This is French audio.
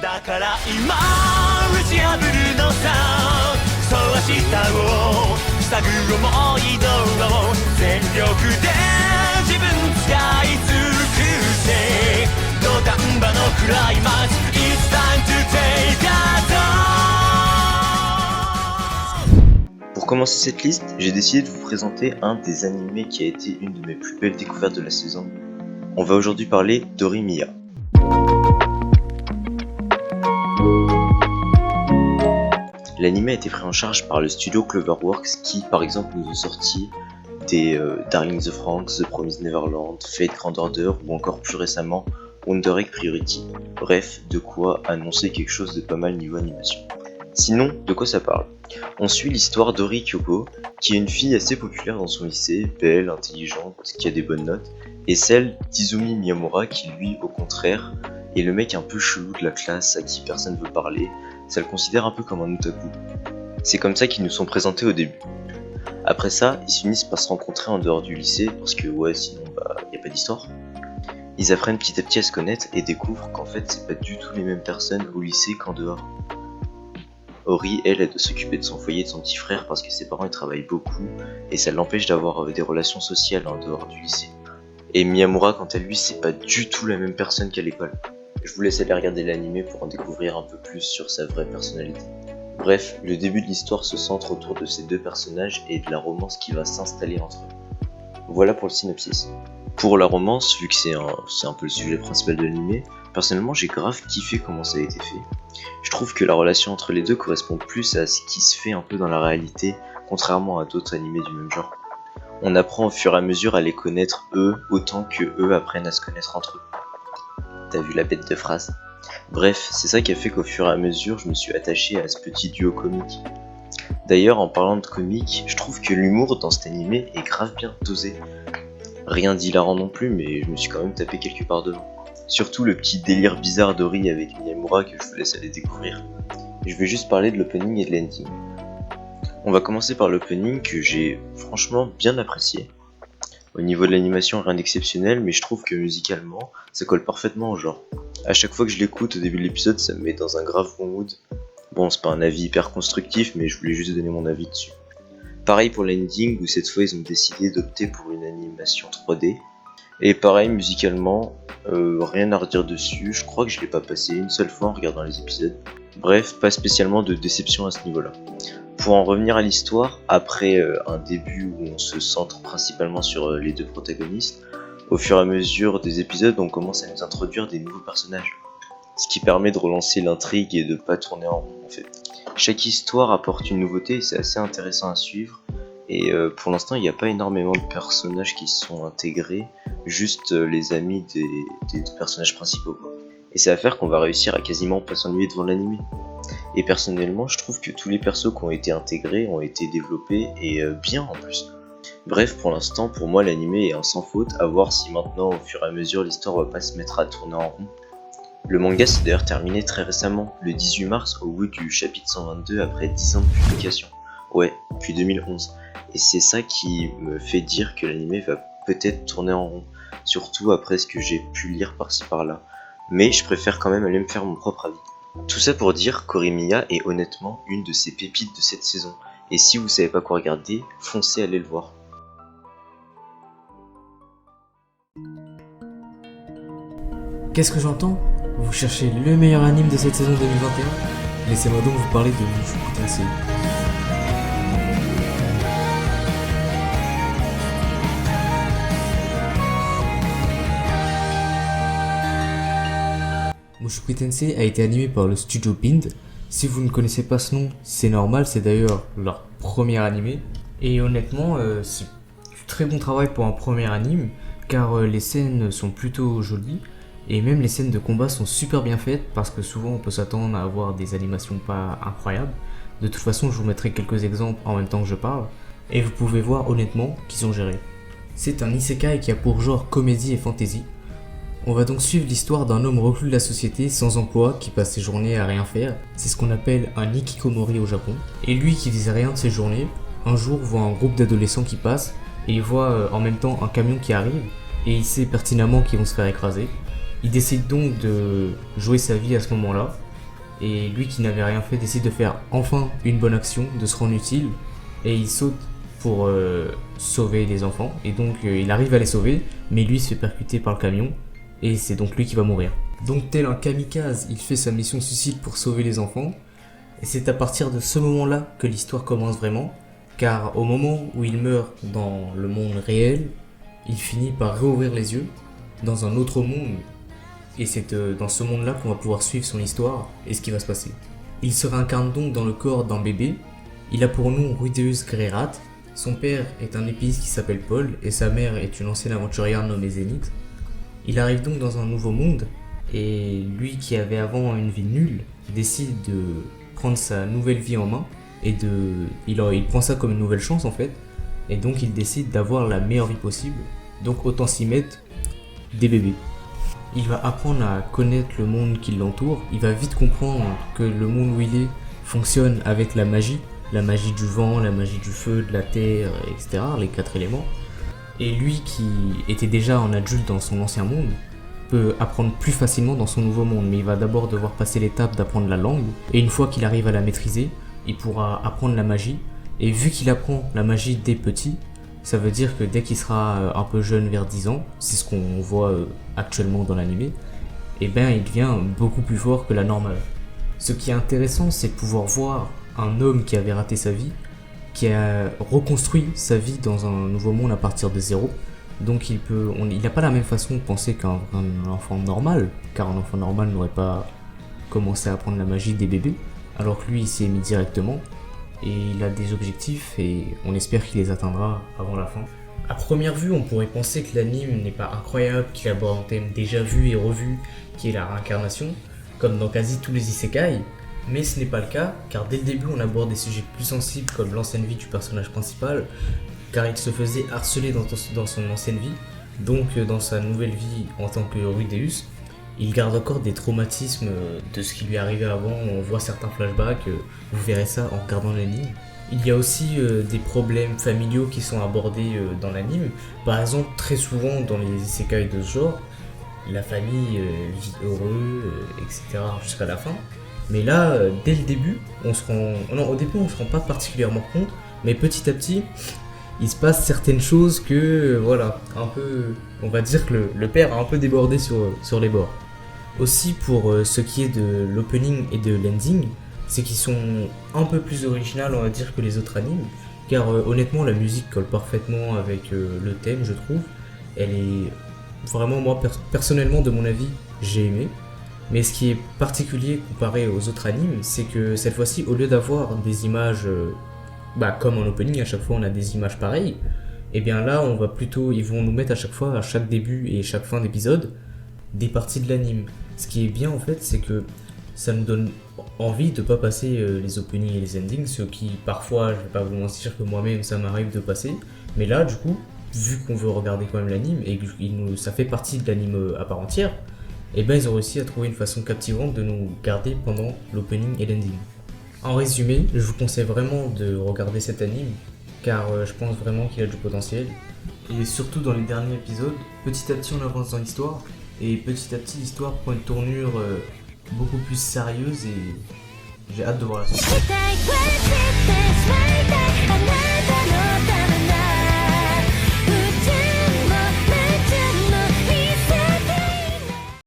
だから今打ち破るのさそう明日を塞ぐ思い通を全力で自分使い尽くせ土壇場のクライマックス It's time to take a turn. Pour commencer cette liste, j'ai décidé de vous présenter un des animés qui a été une de mes plus belles découvertes de la saison. On va aujourd'hui parler d'Horimiya. L'anime a été pris en charge par le studio Cloverworks qui par exemple nous a sorti des Darling in the Franxx, The Promised Neverland, Fate Grand Order ou encore plus récemment Wonder Egg Priority. Bref, de quoi annoncer quelque chose de pas mal niveau animation. Sinon, de quoi ça parle? On suit l'histoire d'Ori Kyoko, qui est une fille assez populaire dans son lycée, belle, intelligente, qui a des bonnes notes, et celle d'Izumi Miyamura qui lui, au contraire, est le mec un peu chelou de la classe à qui personne veut parler, ça le considère un peu comme un otaku. C'est comme ça qu'ils nous sont présentés au début. Après ça, ils s'unissent par se rencontrer en dehors du lycée, parce que ouais, sinon y a pas d'histoire. Ils apprennent petit à petit à se connaître et découvrent qu'en fait c'est pas du tout les mêmes personnes au lycée qu'en dehors. Ori, elle doit s'occuper de son foyer et de son petit frère parce que ses parents ils travaillent beaucoup et ça l'empêche d'avoir des relations sociales en dehors du lycée. Et Miyamura, quant à lui, c'est pas du tout la même personne qu'à l'école. Je vous laisse aller regarder l'anime pour en découvrir un peu plus sur sa vraie personnalité. Bref, le début de l'histoire se centre autour de ces deux personnages et de la romance qui va s'installer entre eux. Voilà pour le synopsis. Pour la romance, vu que c'est un peu le sujet principal de l'anime, personnellement j'ai grave kiffé comment ça a été fait. Je trouve que la relation entre les deux correspond plus à ce qui se fait un peu dans la réalité, contrairement à d'autres animés du même genre. On apprend au fur et à mesure à les connaître eux, autant que eux apprennent à se connaître entre eux. T'as vu la bête de phrase? Bref, c'est ça qui a fait qu'au fur et à mesure, je me suis attaché à ce petit duo comique. D'ailleurs, en parlant de comique, je trouve que l'humour dans cet animé est grave bien dosé. Rien d'hilarant non plus, mais je me suis quand même tapé quelque part devant. Surtout le petit délire bizarre d'Ori avec Miyamura que je vous laisse aller découvrir. Je vais juste parler de l'opening et de l'ending. On va commencer par l'opening que j'ai franchement bien apprécié. Au niveau de l'animation, rien d'exceptionnel, mais je trouve que musicalement, ça colle parfaitement au genre. A chaque fois que je l'écoute au début de l'épisode, ça me met dans un grave bon mood. Bon, c'est pas un avis hyper constructif, mais je voulais juste donner mon avis dessus. Pareil pour l'ending, où cette fois ils ont décidé d'opter pour une animation 3D. Et pareil, musicalement, rien à redire dessus, je crois que je l'ai pas passé une seule fois en regardant les épisodes. Bref, pas spécialement de déception à ce niveau-là. Pour en revenir à l'histoire, après un début où on se centre principalement sur les deux protagonistes, au fur et à mesure des épisodes, on commence à nous introduire des nouveaux personnages. Ce qui permet de relancer l'intrigue et de pas tourner en rond en fait. Chaque histoire apporte une nouveauté et c'est assez intéressant à suivre. Et pour l'instant, il n'y a pas énormément de personnages qui se sont intégrés, juste les amis des personnages principaux, quoi. Et ça va faire qu'on va réussir à quasiment pas s'ennuyer devant l'anime. Et personnellement, je trouve que tous les persos qui ont été intégrés ont été développés et bien en plus. Bref, pour l'instant, pour moi, l'anime est un sans faute, à voir si maintenant, au fur et à mesure, l'histoire va pas se mettre à tourner en rond. Le manga s'est d'ailleurs terminé très récemment, le 18 mars, au bout du chapitre 122 après 10 ans de publication. Ouais, depuis 2011. Et c'est ça qui me fait dire que l'anime va peut-être tourner en rond, surtout après ce que j'ai pu lire par-ci par-là. Mais je préfère quand même aller me faire mon propre avis. Tout ça pour dire qu'Horimiya est honnêtement une de ces pépites de cette saison. Et si vous savez pas quoi regarder, foncez aller le voir. Qu'est-ce que j'entends? Vous cherchez le meilleur anime de cette saison 2021? Laissez-moi donc vous parler de Mushoku Tensei. Mushoku Tensei a été animé par le studio Bind. Si vous ne connaissez pas ce nom, c'est normal, c'est d'ailleurs leur premier animé. Et honnêtement, c'est du très bon travail pour un premier anime, car les scènes sont plutôt jolies. Et même les scènes de combat sont super bien faites, parce que souvent on peut s'attendre à avoir des animations pas incroyables. De toute façon, je vous mettrai quelques exemples en même temps que je parle. Et vous pouvez voir honnêtement qu'ils ont géré. C'est un isekai qui a pour genre comédie et fantasy. On va donc suivre l'histoire d'un homme reclus de la société sans emploi qui passe ses journées à rien faire. C'est ce qu'on appelle un hikikomori au Japon. Et lui qui faisait rien de ses journées, un jour voit un groupe d'adolescents qui passe et il voit en même temps un camion qui arrive et il sait pertinemment qu'ils vont se faire écraser. Il décide donc de jouer sa vie à ce moment-là Et lui qui n'avait rien fait décide de faire enfin une bonne action, de se rendre utile, et il saute pour sauver les enfants. Et donc il arrive à les sauver, mais lui se fait percuter par le camion, et c'est donc lui qui va mourir. Donc tel un kamikaze, il fait sa mission suicide pour sauver les enfants, et c'est à partir de ce moment-là que l'histoire commence vraiment, car au moment où il meurt dans le monde réel, il finit par réouvrir les yeux dans un autre monde, et c'est dans ce monde-là qu'on va pouvoir suivre son histoire et ce qui va se passer. Il se réincarne donc dans le corps d'un bébé, il a pour nom Rudeus Greyrat, son père est un épéiste qui s'appelle Paul, et sa mère est une ancienne aventurière nommée Zénith. Il arrive donc dans un nouveau monde, et lui qui avait avant une vie nulle, décide de prendre sa nouvelle vie en main, et il prend ça comme une nouvelle chance en fait, et donc il décide d'avoir la meilleure vie possible, donc autant s'y mettre des bébés. Il va apprendre à connaître le monde qui l'entoure, il va vite comprendre que le monde où il est fonctionne avec la magie du vent, la magie du feu, de la terre, etc., les 4 éléments. Et lui qui était déjà un adulte dans son ancien monde, peut apprendre plus facilement dans son nouveau monde, mais il va d'abord devoir passer l'étape d'apprendre la langue, et une fois qu'il arrive à la maîtriser, il pourra apprendre la magie, et vu qu'il apprend la magie dès petit, ça veut dire que dès qu'il sera un peu jeune, vers 10 ans, c'est ce qu'on voit actuellement dans l'anime, et ben il devient beaucoup plus fort que la normale. Ce qui est intéressant, c'est de pouvoir voir un homme qui avait raté sa vie, qui a reconstruit sa vie dans un nouveau monde à partir de zéro. Donc il n'a pas la même façon de penser qu'un enfant normal, car un enfant normal n'aurait pas commencé à apprendre la magie des bébés, alors que lui il s'y est mis directement, et il a des objectifs et on espère qu'il les atteindra avant la fin. A première vue, on pourrait penser que l'anime n'est pas incroyable, qu'il aborde un thème déjà vu et revu, qui est la réincarnation, comme dans quasi tous les isekai, mais ce n'est pas le cas, car dès le début on aborde des sujets plus sensibles comme l'ancienne vie du personnage principal, car il se faisait harceler dans son ancienne vie, donc dans sa nouvelle vie en tant que Rudeus, il garde encore des traumatismes de ce qui lui est arrivé avant, on voit certains flashbacks, vous verrez ça en regardant l'anime. Il y a aussi des problèmes familiaux qui sont abordés dans l'anime, par exemple très souvent dans les isekai de ce genre, la famille vit heureux, etc. jusqu'à la fin. Mais là, dès le début, au début on se rend pas particulièrement compte, mais petit à petit, il se passe certaines choses que, voilà, un peu, on va dire que le père a un peu débordé sur les bords. Aussi pour ce qui est de l'opening et de l'ending, c'est qu'ils sont un peu plus originales, on va dire, que les autres animes, car honnêtement la musique colle parfaitement avec le thème, je trouve. Elle est vraiment, moi personnellement de mon avis, j'ai aimé. Mais ce qui est particulier comparé aux autres animes, c'est que cette fois-ci, au lieu d'avoir des images, comme en opening, à chaque fois on a des images pareilles, et bien là ils vont nous mettre à chaque fois, à chaque début et chaque fin d'épisode, des parties de l'anime. Ce qui est bien en fait, c'est que ça nous donne envie de pas passer les openings et les endings, ce qui parfois, je vais pas vous mentir que moi-même ça m'arrive de passer, mais là du coup, vu qu'on veut regarder quand même l'anime et que ça fait partie de l'anime à part entière, et ben ils ont réussi à trouver une façon captivante de nous garder pendant l'opening et l'ending. En résumé, je vous conseille vraiment de regarder cet anime, car je pense vraiment qu'il a du potentiel. Et surtout dans les derniers épisodes, petit à petit on avance dans l'histoire, et petit à petit l'histoire prend une tournure beaucoup plus sérieuse, et j'ai hâte de voir la suite.